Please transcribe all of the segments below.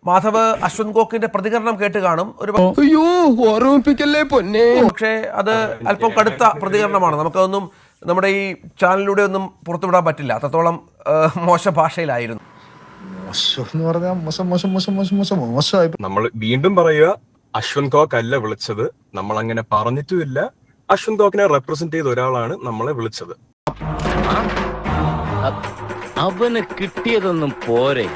മാധവ് അശ്വന്ത് ഗോക്കിന്റെ പ്രതികരണം കേട്ട് കാണും ഒരു പക്ഷേ അത് അല്പം കടുത്ത പ്രതികരണമാണ്. നമുക്കതൊന്നും നമ്മുടെ ഈ ചാനലിലൂടെ ഒന്നും പുറത്തുവിടാൻ പറ്റില്ല. അത്രത്തോളം മോശ ഭാഷയിലായിരുന്നു. നമ്മൾ വീണ്ടും പറയുക, അശ്വന്ത് ഗോക്ക് അല്ല വിളിച്ചത്. നമ്മൾ അങ്ങനെ പറഞ്ഞിട്ടുമില്ല. അശ്വന്ത് ഗോക്കിനെ റെപ്രസെന്റ് ചെയ്ത ഒരാളാണ് നമ്മളെ വിളിച്ചത്. അവന് കിട്ടിയതൊന്നും പോരെ.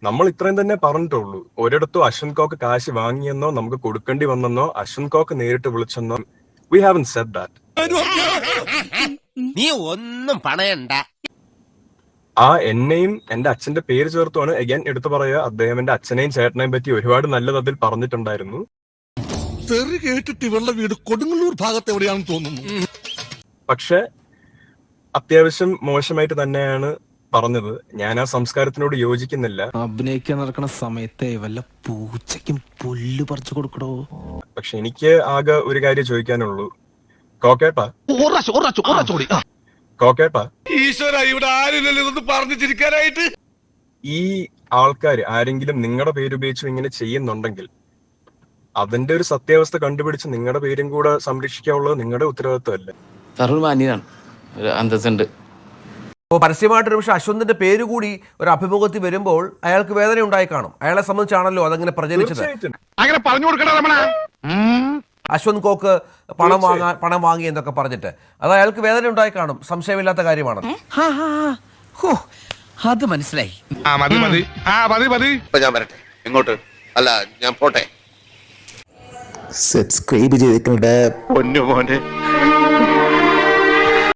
നമ്മൾ ഇത്രയും തന്നെ പറഞ്ഞിട്ടുള്ളൂ. ഒരിടത്തും അശ്വന്ത് ഗോക്ക് കാശ് വാങ്ങിയെന്നോ നമുക്ക് കൊടുക്കേണ്ടി വന്നെന്നോ അശ്വന്ത് ഗോക്ക് നേരിട്ട് വിളിച്ചെന്നോ we haven't said that. നീ ഒന്നും പണയണ്ട. ആ എന്നെയും എന്റെ അച്ഛന്റെ പേര് ചേർത്തുമാണ് അഗൈൻ എടുത്തു പറയുക. അദ്ദേഹം എന്റെ അച്ഛനെയും ചേട്ടനെയും പറ്റി ഒരുപാട് നല്ലത് അതിൽ പറഞ്ഞിട്ടുണ്ടായിരുന്നു. കേട്ടിട്ട് ഇവളുടെ വീട് കൊടുങ്ങല്ലൂർ ഭാഗത്ത് എവിടെയാണെന്ന് തോന്നുന്നു. പക്ഷെ അത്യാവശ്യം മോശമായിട്ട് തന്നെയാണ് പറഞ്ഞത്. ഞാൻ ആ സംസ്കാരത്തിനോട് യോജിക്കുന്നില്ല. അഭിനയിക്കാൻ നടക്കുന്ന സമയത്തെ വല്ല പൂച്ചയ്ക്കും പുല്ല് പറിച്ചു കൊടുക്കണോ. പക്ഷെ എനിക്ക് ആകെ ഒരു കാര്യം ചോദിക്കാനുള്ളൂ. കോക്കേട്ടാ ഈശ്വര, ഇവിടെ ആരില്ലല്ലോ ഇതൊന്ന് പറഞ്ഞു ചിരിക്കാനായിട്ട്. ഈ ആൾക്കാർ ആരെങ്കിലും നിങ്ങളുടെ പേരുപയോഗിച്ച് ഇങ്ങനെ ചെയ്യുന്നുണ്ടെങ്കിൽ അതിന്റെ ഒരു സത്യാവസ്ഥ കണ്ടുപിടിച്ച് നിങ്ങളുടെ പേരും കൂടെ സംരക്ഷിക്കാനുള്ളത് നിങ്ങളുടെ ഉത്തരവാദിത്വമല്ലേ? മാന്യനാണ്, ഒരു അന്തസ്സുണ്ട്. അപ്പോൾ പരസ്യമായിട്ടൊരു പക്ഷേ അശ്വന്തിന്റെ പേര് കൂടി ഒരു അഭിമുഖത്തിൽ വരുമ്പോൾ അയാൾക്ക് വേദന ഉണ്ടായി കാണും. അയാളെ സംബന്ധിച്ചാണല്ലോ അതങ്ങനെ പ്രചരിച്ചത്. അങ്ങനെ പറഞ്ഞു കൊടുക്കണ അശ്വന്ത് ഗോക്ക് പണം വാങ്ങി എന്നൊക്കെ പറഞ്ഞിട്ട് അത് അയാൾക്ക് വേദന ഉണ്ടായി കാണും. സംശയമില്ലാത്ത കാര്യമാണ്. അത് മനസ്സിലായി. ഞാൻ വരട്ടെ. എങ്ങോട്ട്? അല്ല, ഞാൻ പോട്ടെ. സബ്സ്ക്രൈബ് ചെയ്തിട്ടുണ്ട് പൊന്നു മോനെ.